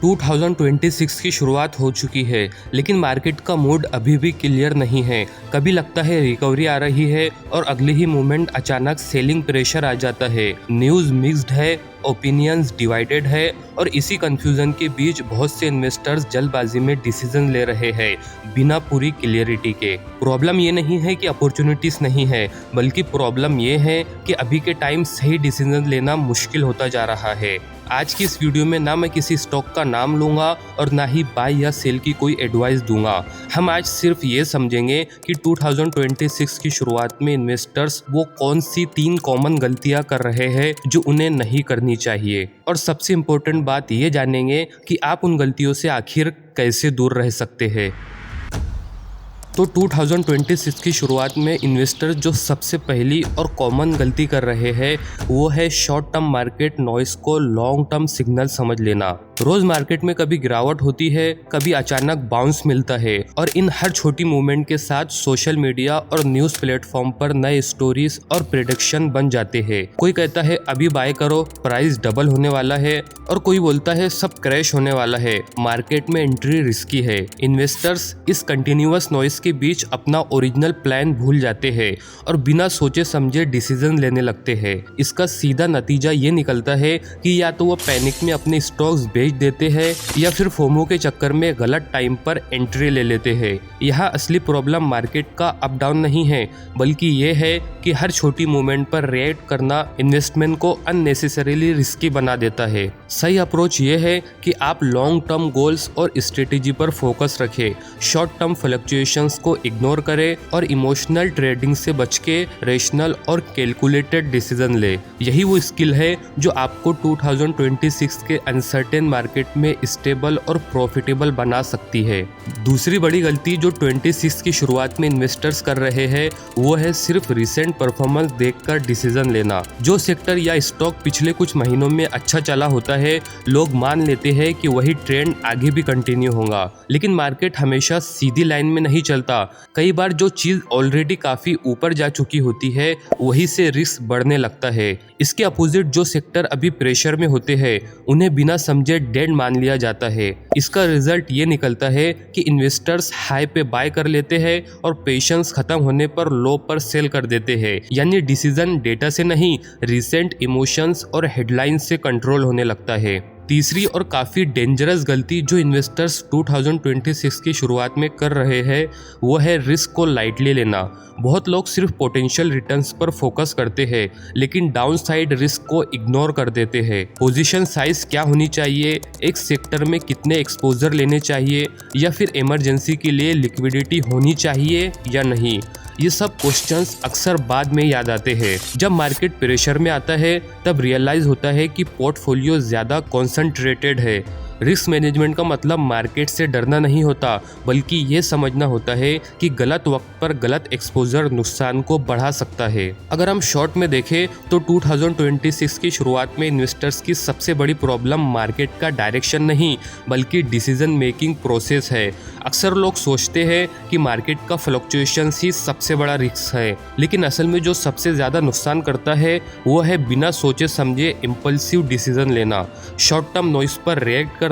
2026 की शुरुआत हो चुकी है, लेकिन मार्केट का मूड अभी भी क्लियर नहीं है। कभी लगता है रिकवरी आ रही है और अगले ही मोमेंट अचानक सेलिंग प्रेशर आ जाता है। न्यूज़ मिक्स्ड है, ओपिनियंस डिवाइडेड है और इसी कंफ्यूजन के बीच बहुत से इन्वेस्टर्स जल्दबाजी में डिसीजन ले रहे हैं बिना पूरी क्लियरिटी के। प्रॉब्लम ये नहीं है कि अपॉर्चुनिटीज नहीं है, बल्कि प्रॉब्लम ये है कि अभी के टाइम सही डिसीजन लेना मुश्किल होता जा रहा है। आज की इस वीडियो में ना मैं किसी स्टॉक का नाम लूंगा और ना ही बाय या सेल की कोई एडवाइस दूंगा। हम आज सिर्फ ये समझेंगे कि 2026 की शुरुआत में इन्वेस्टर्स वो कौन सी 3 कॉमन गलतियां कर रहे हैं जो उन्हें नहीं करनी चाहिए, और सबसे इम्पोर्टेंट बात ये जानेंगे कि आप उन गलतियों से आखिर कैसे दूर रह सकते हैं। तो 2026 की शुरुआत में इन्वेस्टर जो सबसे पहली और कॉमन गलती कर रहे हैं वो है शॉर्ट टर्म मार्केट नॉइस को लॉन्ग टर्म सिग्नल समझ लेना। रोज मार्केट में कभी गिरावट होती है, कभी अचानक बाउंस मिलता है और इन हर छोटी मूवमेंट के साथ सोशल मीडिया और न्यूज प्लेटफॉर्म पर नए स्टोरीज और प्रेडिक्शन बन जाते हैं। कोई कहता है अभी बाय करो, प्राइस डबल होने वाला है, और कोई बोलता है सब क्रैश होने वाला है, मार्केट में एंट्री रिस्की है। इन्वेस्टर्स इस कंटिन्यूअस नॉइस के बीच अपना ओरिजिनल प्लान भूल जाते हैं और बिना सोचे समझे डिसीजन लेने लगते हैं। इसका सीधा नतीजा ये निकलता है कि या तो वो पैनिक में अपने स्टॉक्स बेच देते हैं या फिर फोमो के चक्कर में गलत टाइम पर एंट्री ले लेते हैं। यहाँ असली प्रॉब्लम मार्केट का अप डाउन नहीं है, बल्कि ये है कि हर छोटी मूवमेंट पर रिएक्ट करना इन्वेस्टमेंट को अननेसेसरीली रिस्की बना देता है। सही अप्रोच ये है कि आप लॉन्ग टर्म गोल्स और स्ट्रेटेजी पर फोकस रखें, शॉर्ट टर्म फ्लक्चुएशंस को इग्नोर करें और इमोशनल ट्रेडिंग से बच के रेशनल और कैलकुलेटेड डिसीजन ले। यही वो स्किल है जो आपको 2026 के अनसर्टेन मार्केट में स्टेबल और प्रॉफिटेबल बना सकती है। दूसरी बड़ी गलती जो 26 की शुरुआत में इन्वेस्टर्स कर रहे हैं वो है सिर्फ रिसेंट परफॉर्मेंस देखकर डिसीजन लेना। जो सेक्टर या स्टॉक पिछले कुछ महीनों में अच्छा चला होता है, लोग मान लेते हैं कि वही ट्रेंड आगे भी कंटिन्यू होगा, लेकिन मार्केट हमेशा सीधी लाइन में नहीं चलता। कई बार जो चीज ऑलरेडी काफी ऊपर जा चुकी होती है वही से रिस्क बढ़ने लगता है। इसके अपोजिट जो सेक्टर अभी प्रेशर में होते हैं उन्हें बिना समझे डेड मान लिया जाता है। इसका रिजल्ट ये निकलता है कि इन्वेस्टर्स हाई पे बाय कर लेते हैं और पेशेंस खत्म होने पर लो पर सेल कर देते हैं। यानी डिसीजन डेटा से नहीं, रिसेंट इमोशंस और हेडलाइंस से कंट्रोल होने लगता है। तीसरी और काफ़ी डेंजरस गलती जो इन्वेस्टर्स 2026 की शुरुआत में कर रहे हैं वो है रिस्क को लाइटली लेना। बहुत लोग सिर्फ पोटेंशियल रिटर्न्स पर फोकस करते हैं, लेकिन डाउन साइड रिस्क को इग्नोर कर देते हैं। पोजीशन साइज क्या होनी चाहिए, एक सेक्टर में कितने एक्सपोजर लेने चाहिए, या फिर इमरजेंसी के लिए लिक्विडिटी होनी चाहिए या नहीं, ये सब क्वेश्चंस अक्सर बाद में याद आते हैं। जब मार्केट प्रेशर में आता है तब रियलाइज होता है कि पोर्टफोलियो ज़्यादा कॉन्सेंट्रेटेड है। रिस्क मैनेजमेंट का मतलब मार्केट से डरना नहीं होता, बल्कि ये समझना होता है कि गलत वक्त पर गलत एक्सपोजर नुकसान को बढ़ा सकता है। अगर हम शॉर्ट में देखें तो 2026 की शुरुआत में इन्वेस्टर्स की सबसे बड़ी प्रॉब्लम मार्केट का डायरेक्शन नहीं, बल्कि डिसीजन मेकिंग प्रोसेस है। अक्सर लोग सोचते हैं कि मार्केट का फ्लक्चुएशन ही सबसे बड़ा रिस्क है, लेकिन असल में जो सबसे ज़्यादा नुकसान करता है वो है बिना सोचे समझे इम्पल्सिव डिसीजन लेना, शॉर्ट टर्म नॉइस पर रिएक्ट करना,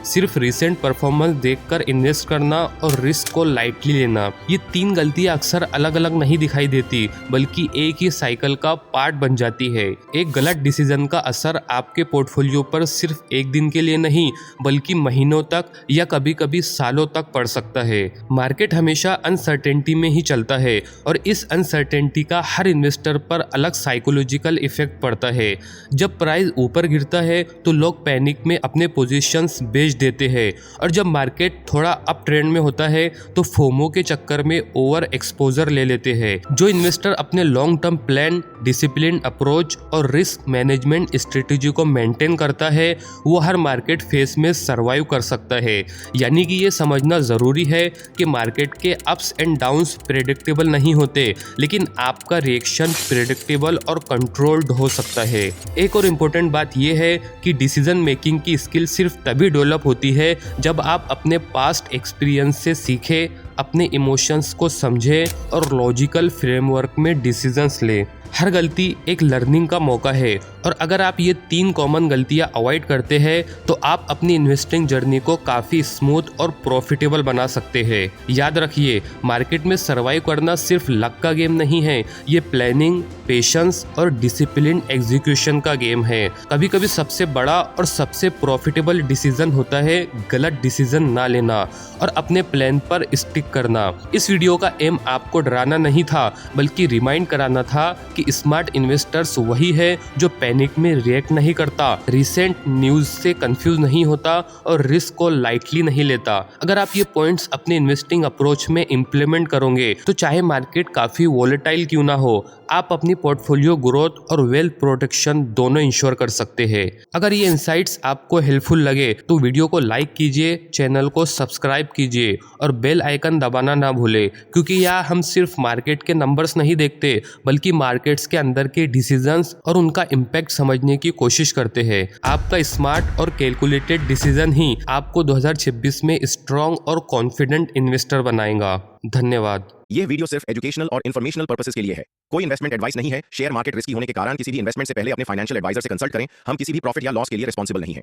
सिर्फ रिसेंट परफॉर्मेंस देखकर इन्वेस्ट करना और रिस्क को लाइटली लेना। ये 3 गलतियां अक्सर अलग अलग नहीं दिखाई देती, बल्कि एक ही साइकिल का पार्ट बन जाती है। एक गलत डिसीजन का असर आपके पोर्टफोलियो पर सिर्फ एक दिन के लिए नहीं, बल्कि महीनों तक या कभी कभी सालों तक पड़ सकता है। मार्केट हमेशा अनसर्टेनिटी में ही चलता है और इस अनसर्टेनिटी का हर इन्वेस्टर पर अलग साइकोलॉजिकल इफेक्ट पड़ता है। जब प्राइस ऊपर गिरता है तो लोग पैनिक में अपने पोजीशन बेच देते हैं, और जब मार्केट थोड़ा अप ट्रेंड में होता है तो फोमो के चक्कर में ओवर एक्सपोजर ले लेते हैं। जो इन्वेस्टर अपने long term plan, discipline approach और रिस्क मैनेजमेंट स्ट्रेटेजी को मेंटेन करता है वो हर मार्केट फेस में सरवाइव कर सकता है। यानी कि ये समझना जरूरी है कि मार्केट के अप्स एंड डाउन्स प्रेडिक्टेबल नहीं होते, लेकिन आपका रिएक्शन प्रेडिक्टेबल और कंट्रोल्ड हो सकता है। एक और इम्पोर्टेंट बात यह है कि डिसीजन मेकिंग की स्किल सिर्फ तभी डेवलप होती है जब आप अपने पास्ट एक्सपीरियंस से सीखें, अपने इमोशंस को समझें और लॉजिकल फ्रेमवर्क में डिसीजंस लें। हर गलती एक लर्निंग का मौका है और अगर आप ये 3 कॉमन गलतियां अवॉइड करते हैं तो आप अपनी इन्वेस्टिंग जर्नी को काफ़ी स्मूथ और प्रॉफिटेबल बना सकते हैं। याद रखिए, मार्केट में सर्वाइव करना सिर्फ लक का गेम नहीं है, ये प्लानिंग, पेशेंस और डिसिप्लिन एग्जीक्यूशन का गेम है। कभी कभी सबसे बड़ा और सबसे प्रॉफिटेबल डिसीजन होता है गलत डिसीजन ना लेना और अपने प्लान पर स्टिक करना। इस वीडियो का एम आपको डराना नहीं था, बल्कि रिमाइंड कराना था कि स्मार्ट इन्वेस्टर्स वही है जो पैनिक में रिएक्ट नहीं करता, रिसेंट न्यूज से कंफ्यूज नहीं होता और रिस्क को लाइटली नहीं लेता। अगर आप ये पॉइंट्स अपने इन्वेस्टिंग अप्रोच में इम्प्लीमेंट करोगे तो चाहे मार्केट काफी वोलेटाइल क्यों ना हो, आप अपनी पोर्टफोलियो ग्रोथ और वेल्थ प्रोटेक्शन दोनों इंश्योर कर सकते हैं। अगर ये इंसाइट्स आपको हेल्पफुल लगे तो वीडियो को लाइक कीजिए, चैनल को सब्सक्राइब कीजिए और बेल आइकन दबाना ना भूलें, क्योंकि यहाँ हम सिर्फ मार्केट के नंबर्स नहीं देखते बल्कि मार्केट्स के अंदर के डिसीजंस और उनका इम्पैक्ट समझने की कोशिश करते हैं। आपका स्मार्ट और कैलकुलेटेड डिसीजन ही आपको 2026 में स्ट्रॉन्ग और कॉन्फिडेंट इन्वेस्टर बनाएगा। धन्यवाद। यह वीडियो सिर्फ एजुकेशनल और इन्फॉर्मेशनल पर्पसेस के लिए है। कोई इन्वेस्टमेंट एडवाइस नहीं है। शेयर मार्केट रिस्की होने के कारण किसी भी इन्वेस्टमेंट से पहले अपने फाइनेंशियल एडवाइजर से कंसल्ट करें। हम किसी भी प्रॉफिट या लॉस के लिए रिस्पॉन्सिबल नहीं है।